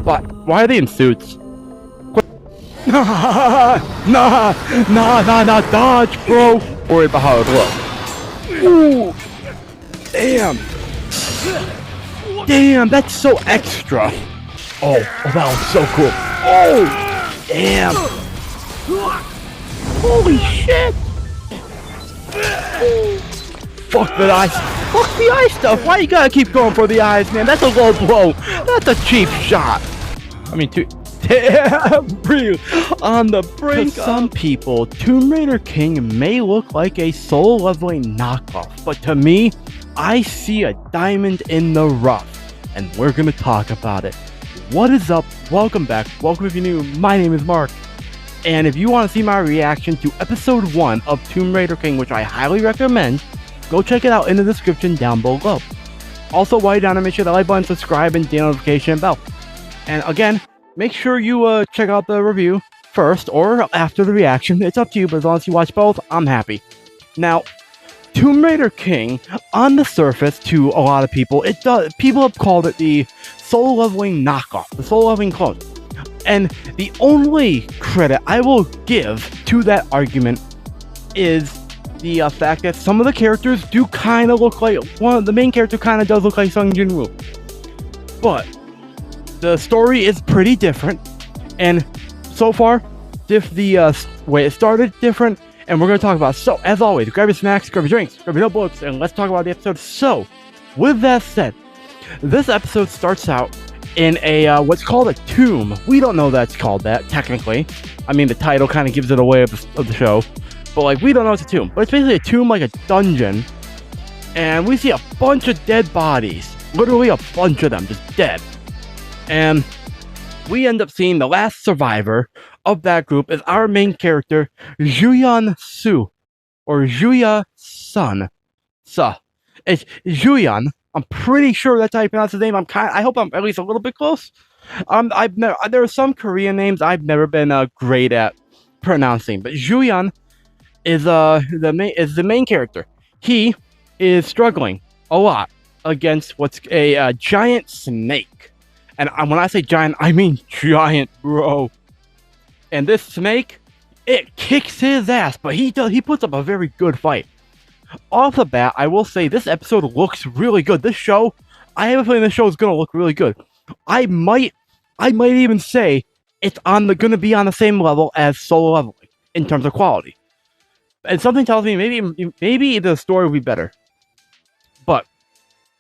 Why are they in suits? Nah, dodge, bro. Worried about how it looks. Ooh, damn. Damn, that's so extra. Oh, that was so cool. Oh, damn. Holy shit. Fuck the eyes. Fuck the eye stuff. Why you gotta keep going for the eyes, man? That's a low blow. That's a cheap shot. I mean, damn, real on the brink. To some people, Tomb Raider King may look like a soul leveling knockoff, but to me, I see a diamond in the rough, and we're gonna talk about it. What is up? Welcome back. Welcome if you're new. My name is Mark, and if you want to see my reaction to episode 1 of Tomb Raider King, which I highly recommend, go check it out in the description down below. Also, while you're down there, make sure the like button, subscribe, and the notification bell. And again, make sure you check out the review first or after the reaction. It's up to you, but as long as you watch both, I'm happy. Now, Tomb Raider King, on the surface, to a lot of people, people have called it the soul leveling knockoff, the soul leveling clone. And the only credit I will give to that argument is the fact that some of the characters do kind of look like the main character kind of does look like Sung Jin-woo, but the story is pretty different, and so far, the way it started different, and we're going to talk about it. So, as always, grab your snacks, grab your drinks, grab your notebooks, and let's talk about the episode. So, with that said, this episode starts out in a, what's called a tomb. We don't know that's called that, technically. I mean, the title kind of gives it away of the show, but, like, we don't know it's a tomb. But it's basically a tomb, like a dungeon, and we see a bunch of dead bodies. Literally a bunch of them, just dead. And we end up seeing the last survivor of that group is our main character, Juyeon Su, or Juya Sun. It's Juyeon. I'm pretty sure that's how you pronounce his name. I hope I'm at least a little bit close. There are some Korean names I've never been great at pronouncing, but Juyeon is the main character. He is struggling a lot against what's a giant snake. And when I say giant, I mean giant, bro. And this snake, it kicks his ass, but he puts up a very good fight. Off the bat, I will say this episode looks really good. This show, I have a feeling this show is gonna look really good. I might even say it's gonna be on the same level as Solo Leveling in terms of quality. And something tells me maybe the story will be better. But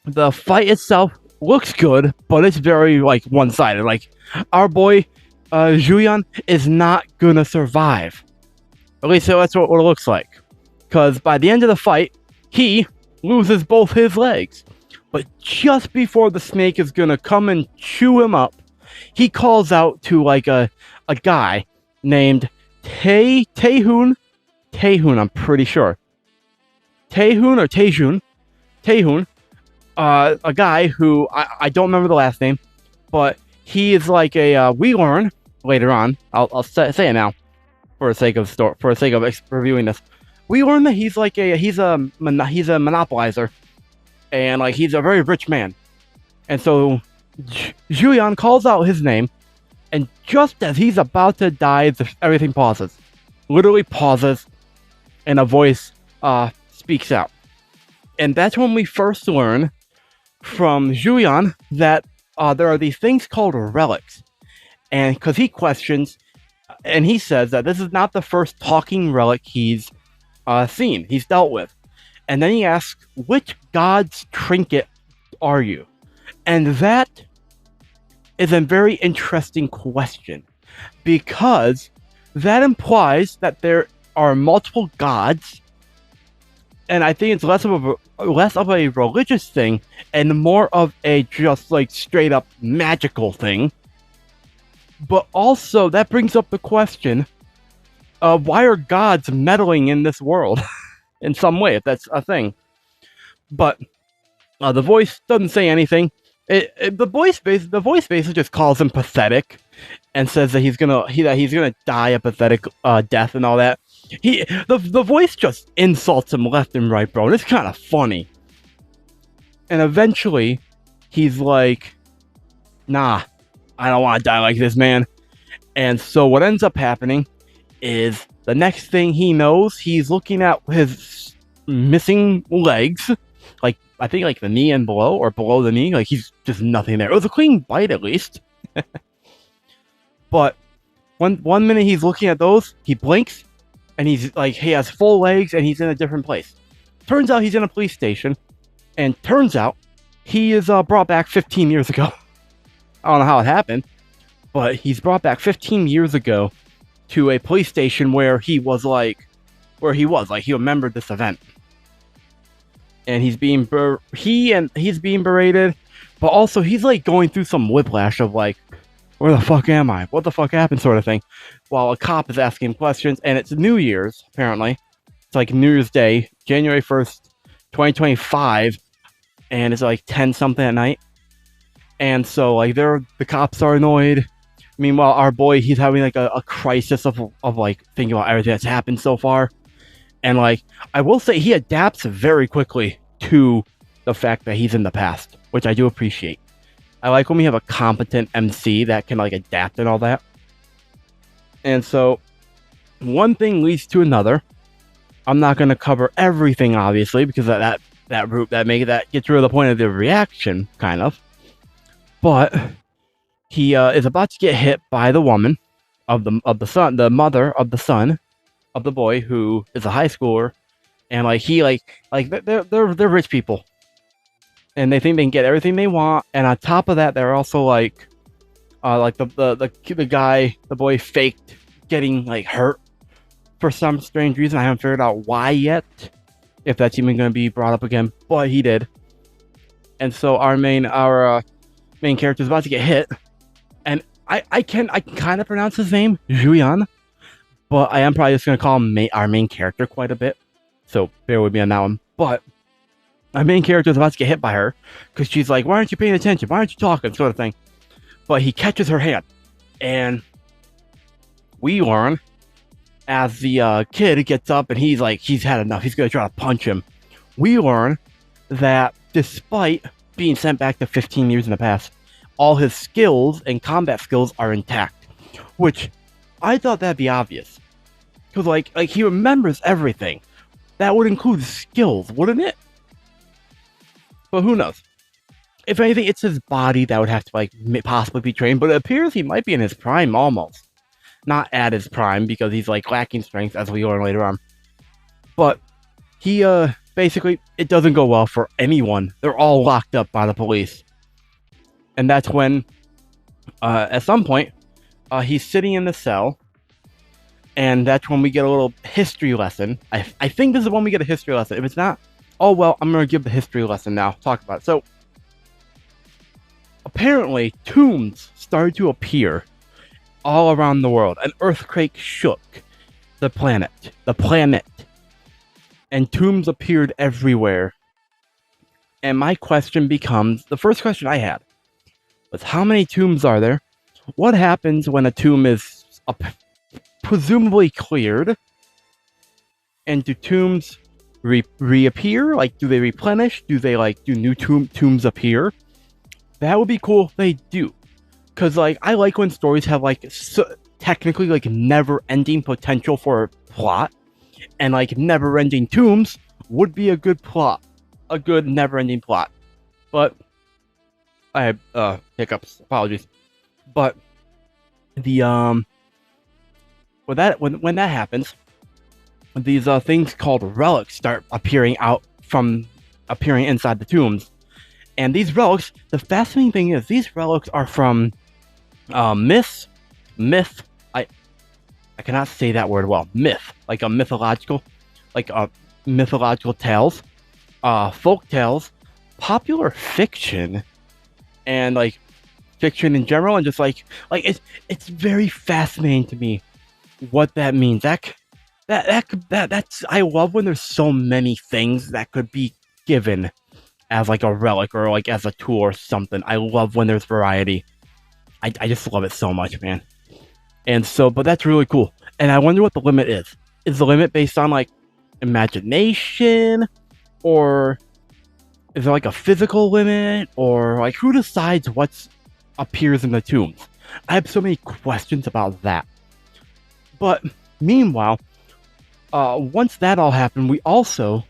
the fight itself looks good, but it's very, like, one-sided. Like, our boy, Juyeon, is not gonna survive. At least that's what it looks like. Because by the end of the fight, he loses both his legs. But just before the snake is gonna come and chew him up, he calls out to, like, a guy named Taehoon, I'm pretty sure. Taehoon or Taehoon. A guy who I don't remember the last name, but he is like we learn later on. I'll say it now, for the sake of reviewing this. We learn that he's a monopolizer, and like he's a very rich man. And so Juyeon calls out his name, and just as he's about to die, everything pauses. Literally pauses, and a voice speaks out. And that's when we first learn from Juyeon that there are these things called relics. And because he questions, and he says that this is not the first talking relic he's seen, he's dealt with. And then he asks, which god's trinket are you? And that is a very interesting question, because that implies that there are multiple gods. And I think it's less of a religious thing and more of a just like straight up magical thing. But also that brings up the question of why are gods meddling in this world in some way, if that's a thing. But the voice doesn't say anything. The voice basically just calls him pathetic and says that he's gonna die a pathetic death and all that. The voice just insults him left and right, bro, and it's kind of funny. And eventually, he's like, nah, I don't want to die like this, man. And so what ends up happening is the next thing he knows, he's looking at his missing legs, like I think like the knee and below, or below the knee, like he's just nothing there. It was a clean bite at least. But one minute he's looking at those, he blinks, and he's like, he has full legs, and he's in a different place. Turns out he's in a police station, and turns out he is brought back 15 years ago. I don't know how it happened, but he's brought back 15 years ago to a police station where he remembered this event. And he's being berated, but also he's like going through some whiplash of like, where the fuck am I? What the fuck happened, sort of thing. While a cop is asking him questions, and it's New Year's, apparently. It's like New Year's Day, January 1st, 2025, and it's like 10 something at night. And so like the cops are annoyed. Meanwhile, our boy, he's having like a crisis of like thinking about everything that's happened so far. And like, I will say he adapts very quickly to the fact that he's in the past, which I do appreciate. I like when we have a competent MC that can like adapt and all that. And so one thing leads to another. I'm not going to cover everything, obviously, because that gets rid of the point of the reaction, kind of. But he is about to get hit by the woman of the son, the mother of the son of the boy, who is a high schooler, and like they're rich people, and they think they can get everything they want. And on top of that, they're also like the guy, the boy, faked getting like hurt for some strange reason. I haven't figured out why yet, if that's even going to be brought up again, but he did. And so our main character is about to get hit, and I can kind of pronounce his name, Julian, but I am probably just going to call him our main character quite a bit, so bear with me on that one. But our main character is about to get hit by her, because she's like, why aren't you paying attention? Why aren't you talking? Sort of thing. But he catches her hand, and we learn, as the kid gets up and he's like, he's had enough, he's going to try to punch him. We learn that despite being sent back to 15 years in the past, all his skills and combat skills are intact, which I thought that'd be obvious, because like he remembers everything. That would include skills, wouldn't it? But who knows? If anything, it's his body that would have to like possibly be trained, but it appears he might be in his prime almost. Not at his prime, because he's like lacking strength, as we learn later on. But he basically, it doesn't go well for anyone. They're all locked up by the police. And that's when at some point he's sitting in the cell, and that's when we get a little history lesson. I think this is when we get a history lesson. If it's not, oh well, I'm going to give the history lesson now. Talk about it. So apparently tombs started to appear all around the world. An earthquake shook the planet, and tombs appeared everywhere. And my question becomes, the first question I had was, how many tombs are there? What happens when a tomb is presumably cleared? And do tombs reappear? Like, do they replenish? Do new tombs appear? That would be cool if they do. Because, like, I like when stories have, like, technically, like, never-ending potential for a plot. And, like, never-ending tombs would be a good plot. A good never-ending plot. But I had hiccups. Apologies. But the when that happens, these things called relics start appearing inside the tombs. And these relics, the fascinating thing is, these relics are from myth. I cannot say that word well. Myth, like a mythological tales, folk tales, popular fiction, and like fiction in general, and just like it's very fascinating to me what that means. That's I love when there's so many things that could be given as like a relic or like as a tool or something. I love when there's variety. I just love it so much, man. And so, but that's really cool. And I wonder what the limit is. Is the limit based on like imagination, or is there like a physical limit, or like who decides what's appears in the tombs. I have so many questions about that. But meanwhile, once that all happened, we also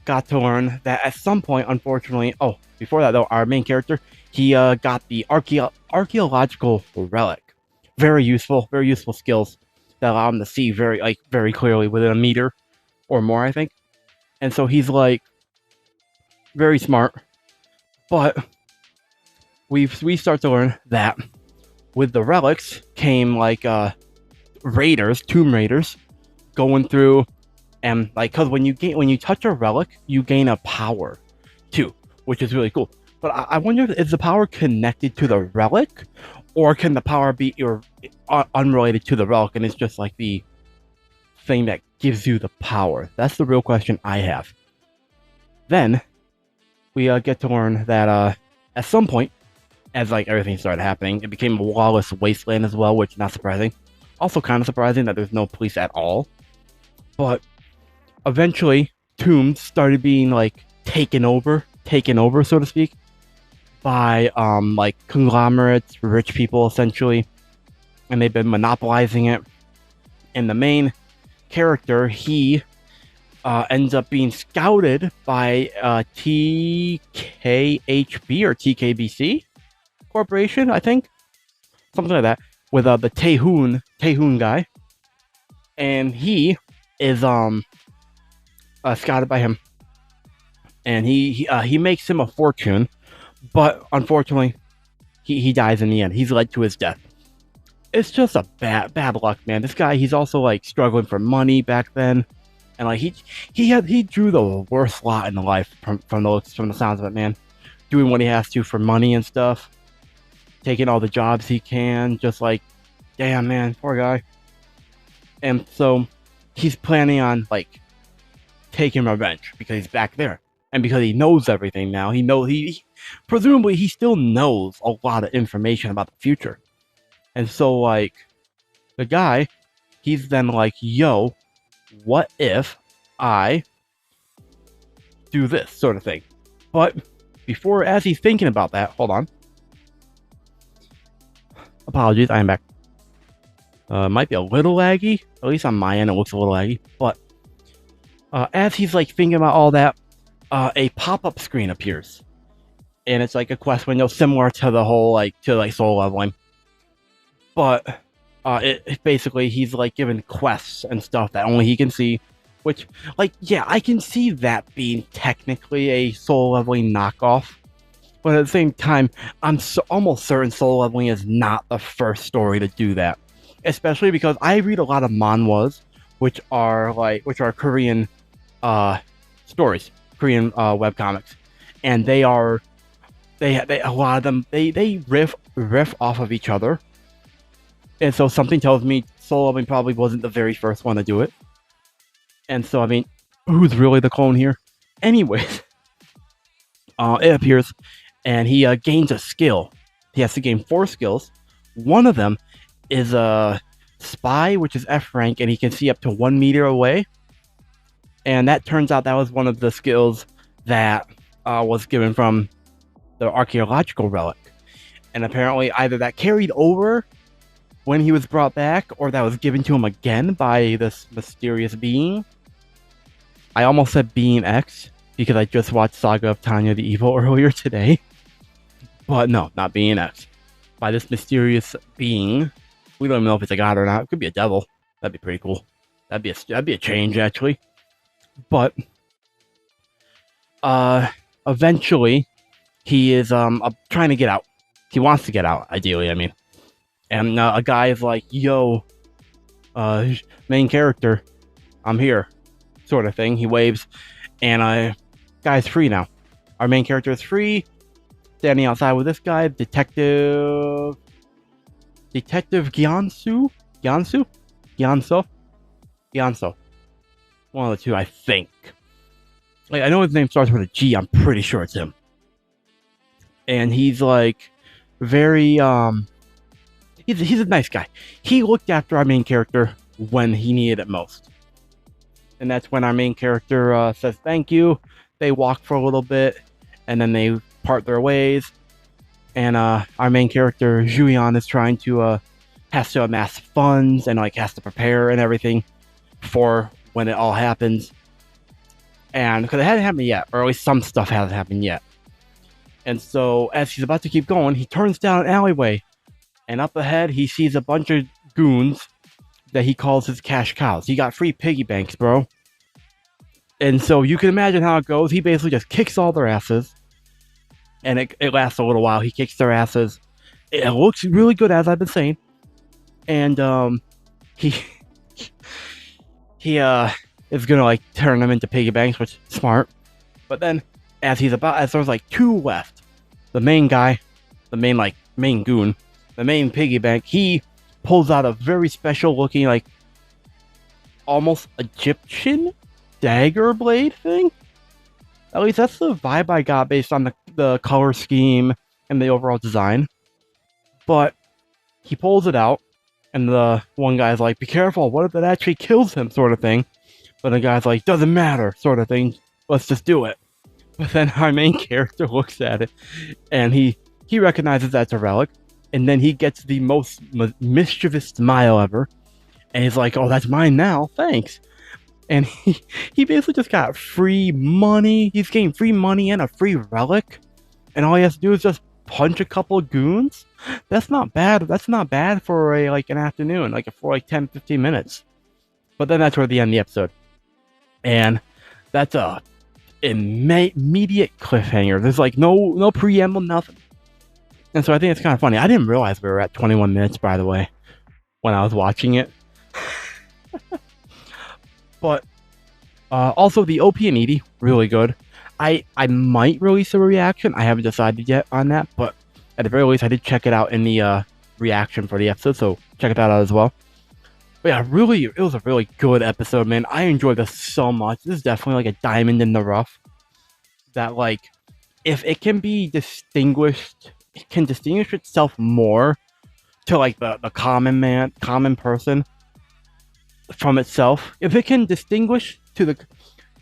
got to learn that at some point, unfortunately, before that though, our main character, he got the archaeological relic. Very useful skills that allow him to see very clearly within a meter or more, I think. And so he's like very smart. But we start to learn that with the relics came like tomb raiders, going through, and like, because when you touch a relic, you gain a power too, which is really cool. But I wonder, is the power connected to the relic, or can the power be unrelated to the relic and it's just like the thing that gives you the power? That's the real question I have. Then we get to learn that at some point, as like everything started happening, it became a lawless wasteland as well, which is not surprising. Also kind of surprising that there's no police at all. But eventually, tombs started being like taken over, so to speak, by like conglomerates, rich people essentially, and they've been monopolizing it. And the main character, he ends up being scouted by TKHB or TKBC Corporation, I think, something like that, with the Taehoon guy, and he is scouted by him, and he makes him a fortune, but unfortunately, he dies in the end. He's led to his death. It's just a bad luck, man. This guy, he's also like struggling for money back then, and like he drew the worst lot in life from the sounds of it, man. Doing what he has to for money and stuff, taking all the jobs he can, just like, damn, man, poor guy. And so he's planning on like taking revenge because he's back there, and because he knows everything now. He presumably he still knows a lot of information about the future. And so like the guy, he's then like, yo, what if I do this sort of thing? But before, as he's thinking about that, hold on. Apologies, I am back. Might be a little laggy. At least on my end, it looks a little laggy. But as he's like thinking about all that, a pop-up screen appears, and it's like a quest window similar to the whole soul leveling. But it basically, he's like given quests and stuff that only he can see. Which, like, yeah, I can see that being technically a soul leveling knockoff. But at the same time, I'm almost certain soul leveling is not the first story to do that. Especially because I read a lot of manhwas, which are Korean stories, Korean webcomics, and they a lot of them they riff off of each other. And so something tells me soul leveling probably wasn't the very first one to do it. And so, I mean, who's really the clone here? Anyways, it appears, and he gains a skill. He has to gain 4 skills. One of them is a spy, which is F rank, and he can see up to 1 meter away. And that turns out that was one of the skills that was given from the archaeological relic. And apparently either that carried over when he was brought back, or that was given to him again by this mysterious being. I almost said Being X, because I just watched Saga of Tanya the Evil earlier today. But no, not Being X. By this mysterious being. We don't even know if it's a god or not. It could be a devil. That'd be pretty cool. That'd be a change, actually. But eventually he is trying to get out. He wants to get out, ideally, I mean. And a guy is like, yo, main character, I'm here, sort of thing. He waves, and guy's free now. Our main character is free, standing outside with this guy, Detective Gyanso. One of the two, I think. Like, I know his name starts with a G. I'm pretty sure it's him. And he's like very He's a nice guy. He looked after our main character when he needed it most. And that's when our main character says thank you. They walk for a little bit, and then they part their ways. and our main character Julian is trying to has to amass funds and like has to prepare and everything for when it all happens. And because it hadn't happened yet, or at least some stuff hasn't happened yet. And so as he's about to keep going, he turns down an alleyway, and up ahead he sees a bunch of goons that he calls his cash cows. He got free piggy banks, bro. And so you can imagine how it goes. He basically just kicks all their asses, and it lasts a little while. He kicks their asses. It looks really good, as I've been saying. And he is gonna like turn them into piggy banks, which is smart. But then as there's like two left, the main guy, the main goon, the main piggy bank, he pulls out a very special looking, like almost Egyptian dagger blade thing. At least that's the vibe I got based on the color scheme and the overall design. But he pulls it out, and the one guy's like, be careful, what if it actually kills him, sort of thing. But the guy's like, doesn't matter, sort of thing, let's just do it. But then our main character looks at it, and he recognizes that's a relic, and then he gets the most mischievous smile ever, and he's like, oh, that's mine now, thanks. And he basically just got free money. He's getting free money and a free relic, and all he has to do is just punch a couple of goons. That's not bad. That's not bad for an afternoon, for 10-15 minutes. But then that's where they end the episode, and that's a immediate cliffhanger. There's like no preamble, nothing. And so I think it's kind of funny. I didn't realize we were at 21 minutes, by the way, when I was watching it. But also the OP and ED, really good. I might release a reaction. I haven't decided yet on that, but at the very least, I did check it out in the reaction for the episode, so check that out as well. But yeah, really, it was a really good episode, man. I enjoyed this so much. This is definitely like a diamond in the rough. That if it can be distinguished, it can distinguish itself more to the common person from itself. If it can distinguish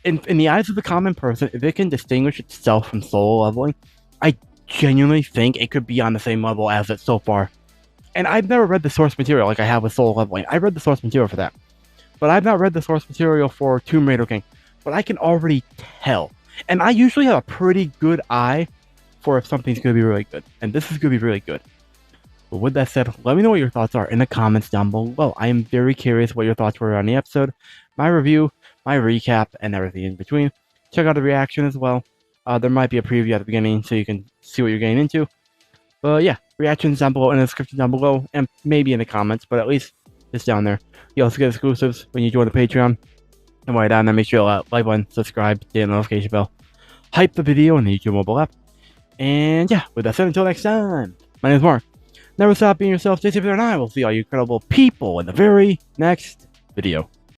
in the eyes of the common person, if it can distinguish itself from solo leveling, I genuinely think it could be on the same level as it so far. And I've never read the source material like I have with solo leveling. I read the source material for that, but I've not read the source material for Tomb Raider King. But I can already tell, and I usually have a pretty good eye for if something's going to be really good, and this is going to be really good. But with that said, let me know what your thoughts are in the comments down below. I am very curious what your thoughts were on the episode, my review, my recap, and everything in between. Check out the reaction as well. There might be a preview at the beginning so you can see what you're getting into. But yeah, reactions down below in the description down below, and maybe in the comments, but at least it's down there. You also get exclusives when you join the Patreon. And while you're down there, make sure you like button, subscribe, hit the notification bell, hype the video on the YouTube mobile app. And yeah, with that said, until next time, my name is Mark. Never stop being yourself, stay safe, and I will see all you incredible people in the very next video.